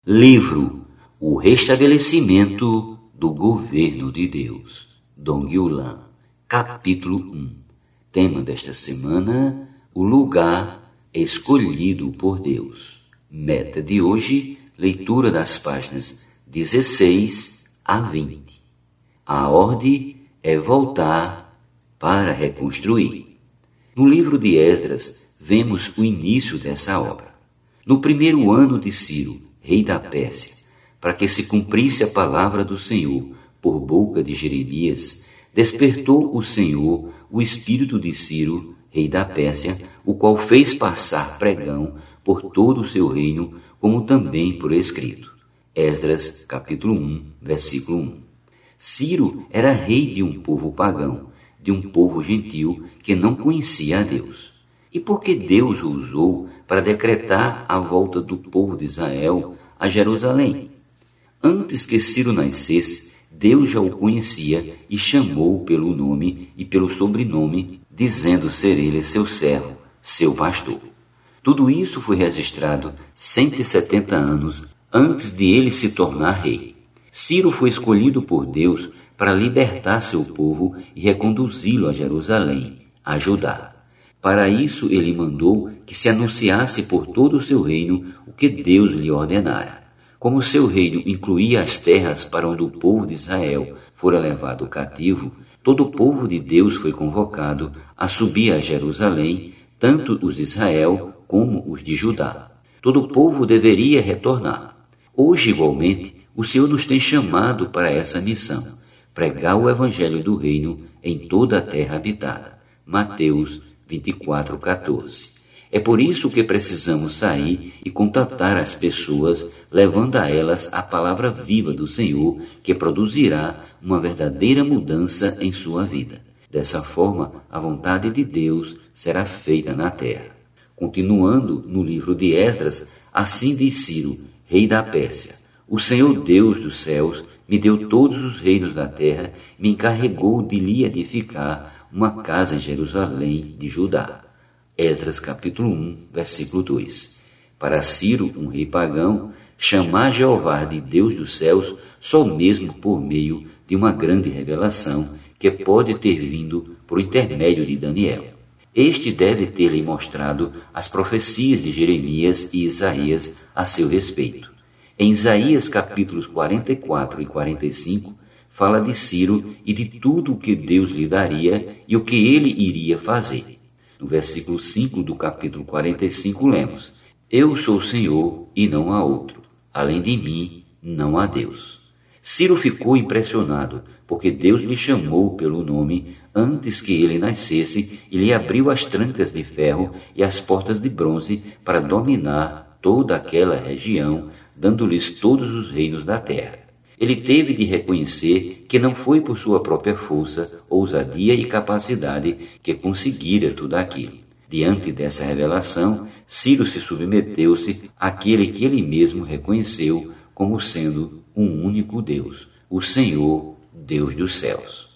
Livro O Restabelecimento do Governo de Deus, Dong Yulan, capítulo 1. Tema desta semana: o lugar escolhido por Deus. Meta de hoje: leitura das páginas 16 a 20. A ordem é voltar para reconstruir. No livro de Esdras, vemos o início dessa obra. No primeiro ano de Ciro, rei da Pérsia, para que se cumprisse a palavra do Senhor por boca de Jeremias, despertou o Senhor o espírito de Ciro, rei da Pérsia, o qual fez passar pregão por todo o seu reino, como também por escrito. Esdras, capítulo 1, versículo 1. Ciro era rei de um povo pagão, de um povo gentil que não conhecia a Deus. E por que Deus o usou para decretar a volta do povo de Israel a Jerusalém? Antes que Ciro nascesse, Deus já o conhecia e chamou-o pelo nome e pelo sobrenome, dizendo ser ele seu servo, seu pastor. Tudo isso foi registrado 170 anos antes de ele se tornar rei. Ciro foi escolhido por Deus para libertar seu povo e reconduzi-lo a Jerusalém, a Judá. Para isso ele mandou que se anunciasse por todo o seu reino o que Deus lhe ordenara. Como seu reino incluía as terras para onde o povo de Israel fora levado cativo, todo o povo de Deus foi convocado a subir a Jerusalém, tanto os de Israel como os de Judá. Todo o povo deveria retornar. Hoje, igualmente, o Senhor nos tem chamado para essa missão: pregar o evangelho do reino em toda a terra habitada. Mateus 24:14. É por isso que precisamos sair e contatar as pessoas, levando a elas a palavra viva do Senhor, que produzirá uma verdadeira mudança em sua vida. Dessa forma, a vontade de Deus será feita na terra. Continuando no livro de Esdras, assim diz Ciro, rei da Pérsia: o Senhor Deus dos céus me deu todos os reinos da terra, me encarregou de lhe edificar uma casa em Jerusalém de Judá. Esdras capítulo 1, versículo 2. Para Ciro, um rei pagão, chamar Jeová de Deus dos céus só mesmo por meio de uma grande revelação que pode ter vindo por intermédio de Daniel. Este deve ter-lhe mostrado as profecias de Jeremias e Isaías a seu respeito. Em Isaías capítulos 44 e 45, fala de Ciro e de tudo o que Deus lhe daria e o que ele iria fazer. No versículo 5 do capítulo 45 lemos: eu sou o Senhor e não há outro, além de mim não há Deus. Ciro ficou impressionado, porque Deus lhe chamou pelo nome antes que ele nascesse e lhe abriu as trancas de ferro e as portas de bronze para dominar toda aquela região, dando-lhes todos os reinos da terra. Ele teve de reconhecer que não foi por sua própria força, ousadia e capacidade que conseguira tudo aquilo. Diante dessa revelação, Ciro se submeteu-se àquele que ele mesmo reconheceu como sendo um único Deus, o Senhor, Deus dos céus.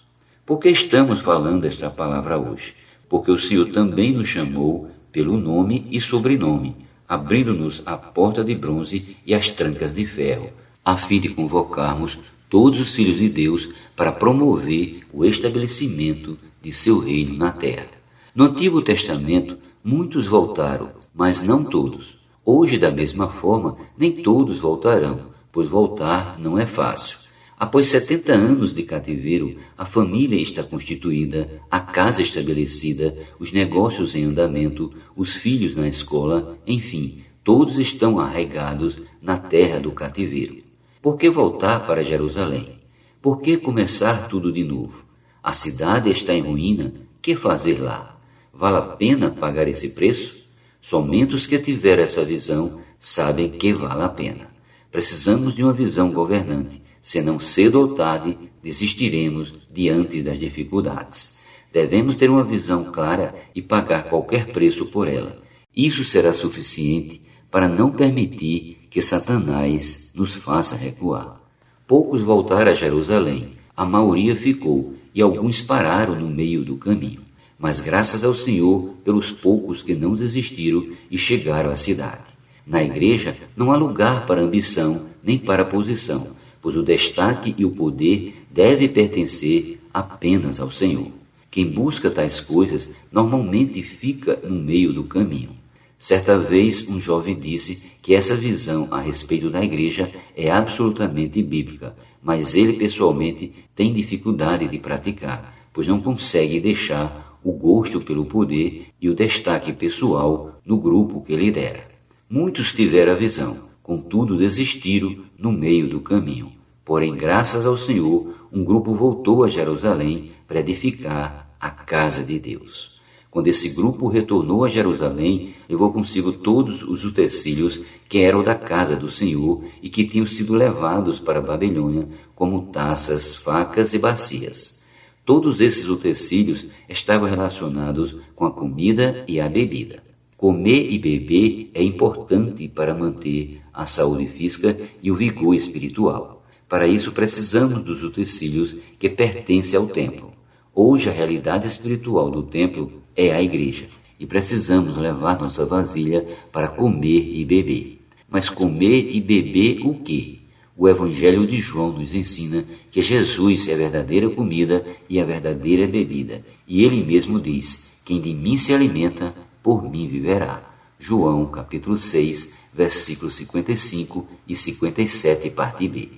Por que estamos falando esta palavra hoje? Porque o Senhor também nos chamou pelo nome e sobrenome, abrindo-nos a porta de bronze e as trancas de ferro, a fim de convocarmos todos os filhos de Deus para promover o estabelecimento de seu reino na terra. No Antigo Testamento, muitos voltaram, mas não todos. Hoje, da mesma forma, nem todos voltarão, pois voltar não é fácil. Após 70 anos de cativeiro, a família está constituída, a casa estabelecida, os negócios em andamento, os filhos na escola, enfim, todos estão arraigados na terra do cativeiro. Por que voltar para Jerusalém? Por que começar tudo de novo? A cidade está em ruína, que fazer lá? Vale a pena pagar esse preço? Somente os que tiveram essa visão sabem que vale a pena. Precisamos de uma visão governante, senão cedo ou tarde desistiremos diante das dificuldades. Devemos ter uma visão clara e pagar qualquer preço por ela. Isso será suficiente para não permitir que Satanás nos faça recuar. Poucos voltaram a Jerusalém, a maioria ficou, e alguns pararam no meio do caminho. Mas graças ao Senhor pelos poucos que não desistiram e chegaram à cidade. Na igreja não há lugar para ambição nem para posição, pois o destaque e o poder devem pertencer apenas ao Senhor. Quem busca tais coisas normalmente fica no meio do caminho. Certa vez um jovem disse que essa visão a respeito da igreja é absolutamente bíblica, mas ele pessoalmente tem dificuldade de praticar, pois não consegue deixar o gosto pelo poder e o destaque pessoal no grupo que lidera. Muitos tiveram a visão, contudo desistiram no meio do caminho. Porém, graças ao Senhor, um grupo voltou a Jerusalém para edificar a casa de Deus. Quando esse grupo retornou a Jerusalém, levou consigo todos os utensílios que eram da casa do Senhor e que tinham sido levados para a Babilônia, como taças, facas e bacias. Todos esses utensílios estavam relacionados com a comida e a bebida. Comer e beber é importante para manter a saúde física e o vigor espiritual. Para isso precisamos dos utensílios que pertencem ao templo. Hoje a realidade espiritual do templo é a igreja e precisamos levar nossa vasilha para comer e beber. Mas comer e beber o quê? O Evangelho de João nos ensina que Jesus é a verdadeira comida e a verdadeira bebida. E ele mesmo diz: quem de mim se alimenta, por mim viverá. João capítulo 6, versículos 55 e 57, parte B.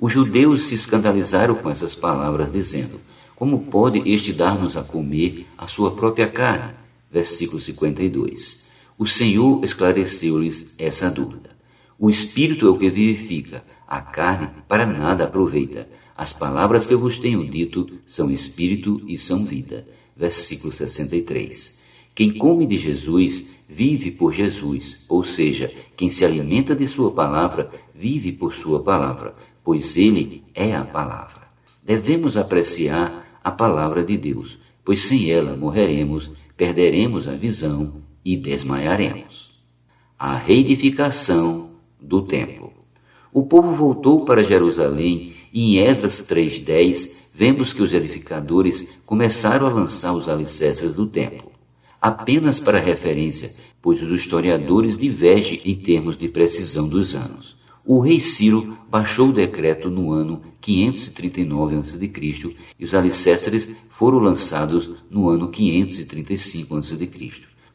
Os judeus se escandalizaram com essas palavras, dizendo: como pode este dar-nos a comer a sua própria carne? Versículo 52. O Senhor esclareceu-lhes essa dúvida. O Espírito é o que vivifica, a carne para nada aproveita. As palavras que eu vos tenho dito são Espírito e são vida. Versículo 63. Quem come de Jesus, vive por Jesus, ou seja, quem se alimenta de sua palavra, vive por sua palavra, pois ele é a palavra. Devemos apreciar a palavra de Deus, pois sem ela morreremos, perderemos a visão e desmaiaremos. A reedificação do templo. O povo voltou para Jerusalém e em Esdras 3:10 vemos que os edificadores começaram a lançar os alicerces do templo. Apenas para referência, pois os historiadores divergem em termos de precisão dos anos. O rei Ciro baixou o decreto no ano 539 a.C. e os alicerces foram lançados no ano 535 a.C.,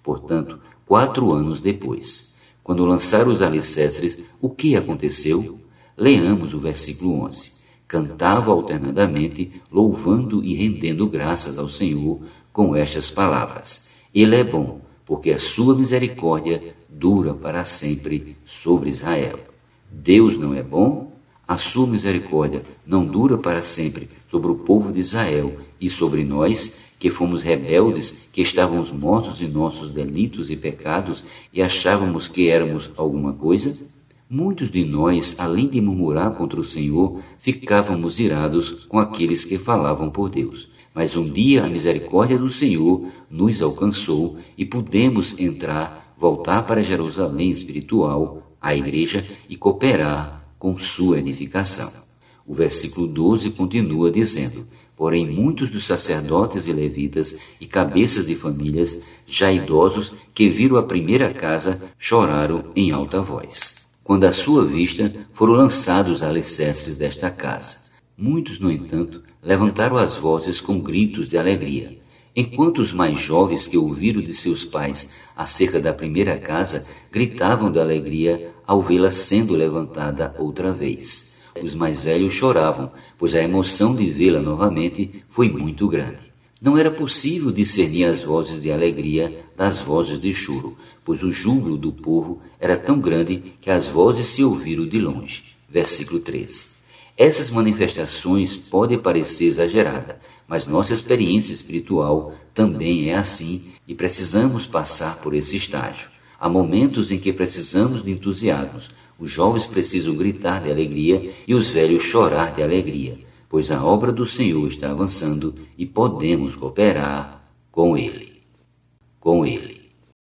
portanto, 4 anos depois. Quando lançaram os alicerces, o que aconteceu? Leamos o versículo 11. Cantava alternadamente, louvando e rendendo graças ao Senhor com estas palavras: Ele é bom, porque a sua misericórdia dura para sempre sobre Israel. Deus não é bom? A sua misericórdia não dura para sempre sobre o povo de Israel e sobre nós, que fomos rebeldes, que estávamos mortos em nossos delitos e pecados e achávamos que éramos alguma coisa? Muitos de nós, além de murmurar contra o Senhor, ficávamos irados com aqueles que falavam por Deus. Mas um dia a misericórdia do Senhor nos alcançou e pudemos entrar, voltar para Jerusalém espiritual, a igreja, e cooperar com sua edificação. O versículo 12 continua dizendo: porém muitos dos sacerdotes e levitas e cabeças de famílias, já idosos, que viram a primeira casa, choraram em alta voz, quando à sua vista foram lançados os alicerces desta casa. Muitos, no entanto, levantaram as vozes com gritos de alegria, enquanto os mais jovens que ouviram de seus pais acerca da primeira casa gritavam de alegria ao vê-la sendo levantada outra vez. Os mais velhos choravam, pois a emoção de vê-la novamente foi muito grande. Não era possível discernir as vozes de alegria das vozes de choro, pois o júbilo do povo era tão grande que as vozes se ouviram de longe. Versículo 13. Essas manifestações podem parecer exageradas, mas nossa experiência espiritual também é assim e precisamos passar por esse estágio. Há momentos em que precisamos de entusiasmo. Os jovens precisam gritar de alegria e os velhos chorar de alegria, pois a obra do Senhor está avançando e podemos cooperar com Ele. Com Ele.